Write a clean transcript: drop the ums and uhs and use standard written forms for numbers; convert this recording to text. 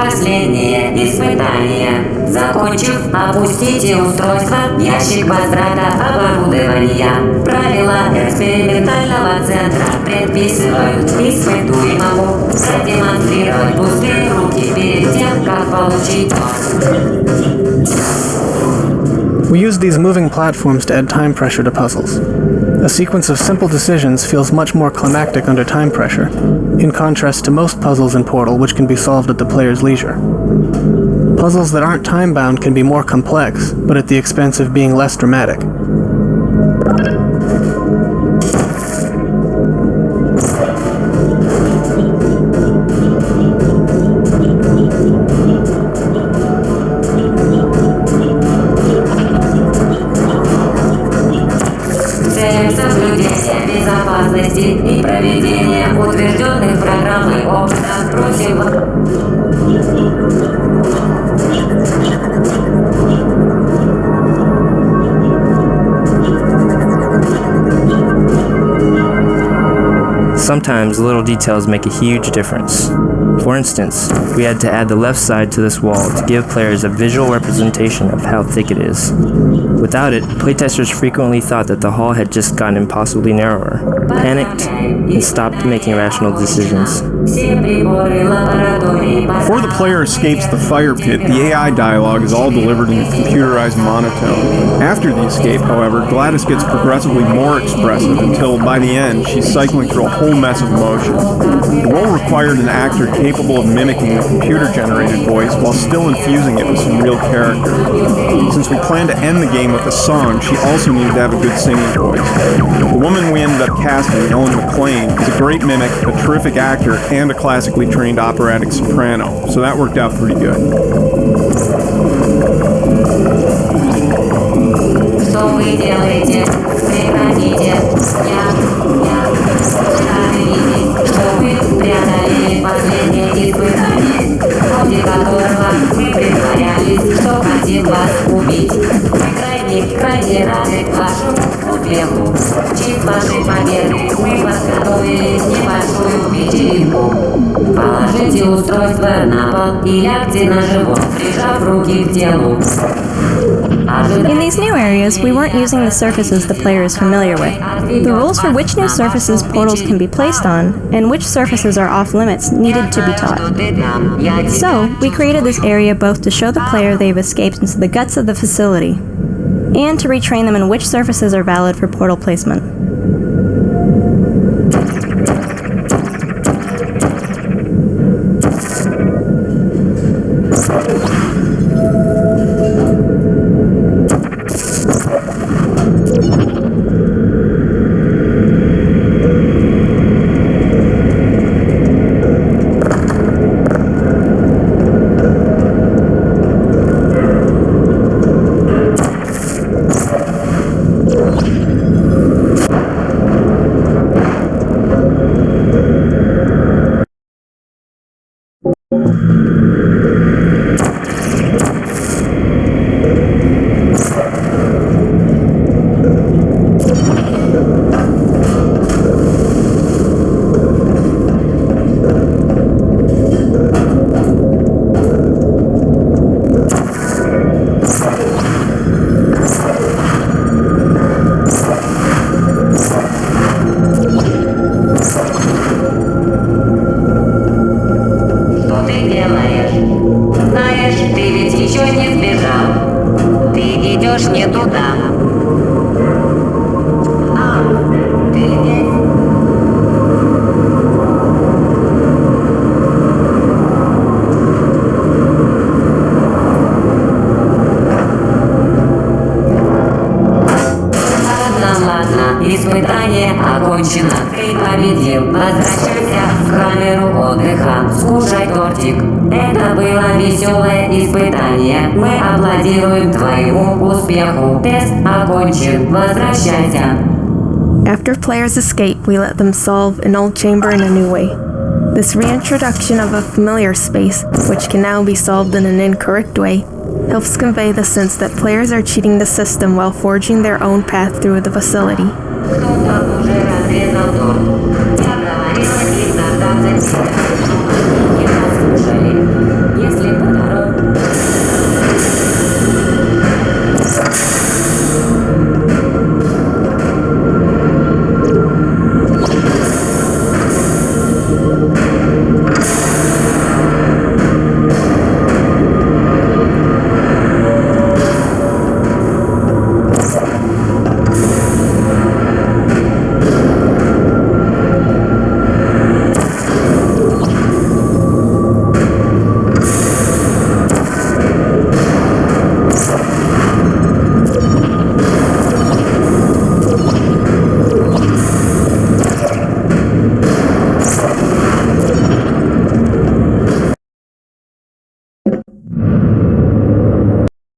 Последнее испытание. Закончив, опустите устройство в ящик возврата оборудования. Правила экспериментального центра предписывают испытуемому продемонстрировать пустые руки перед тем, как получить We use these moving platforms to add time pressure to puzzles. A sequence of simple decisions feels much more climactic under time pressure, in contrast to most puzzles in Portal which can be solved at the player's leisure. Puzzles that aren't time-bound can be more complex, but at the expense of being less dramatic. безопасности и проведения утвержденных программой опыта просим. Sometimes little details make a huge difference. For instance, we had to add the left side to this wall to give players a visual representation of how thick it is. Without it, playtesters frequently thought that the hall had just gotten impossibly narrower, panicked, and stopped making rational decisions. Before the player escapes the fire pit, the AI dialogue is all delivered in a computerized monotone. After the escape, however, Gladys gets progressively more expressive until, by the end, she's cycling through a whole mess of emotions. The role required an actor capable of mimicking the computer-generated voice while still infusing it with some real character. Since we planned to end the game with a song, she also needed to have a good singing voice. The woman we ended up casting, Ellen McLean, is a great mimic, a terrific actor, and a classically trained operatic soprano, so that worked out pretty good. Что вы делаете? Прекратите. Рады видеть, что вы преодолели последнее испытание, в ходе которого вы притворялись, что хотим вас убить. Мы крайне рады вашему успеху. В честь вашей победы мы подготовили небольшую вечеринку. Положите устройство на пол и лягте на живот, прижав руки к телу. In these new areas, we weren't using the surfaces the player is familiar with. The rules for which new surfaces portals can be placed on, and which surfaces are off-limits, needed to be taught. So, we created this area both to show the player they've escaped into the guts of the facility, and to retrain them in which surfaces are valid for portal placement. Испытание окончено. Ты победил. Возвращайся в камеру отдыха. Скушай тортик. Это было веселое испытание. Мы аплодируем твоему успеху. Тест окончен. Возвращайся. After players escape, we let them solve an old chamber in a new way. This reintroduction of a familiar space, which can now be solved in an incorrect way, helps convey the sense that players are cheating the system while forging their own path through the facility. Кто-то уже разрезал торт.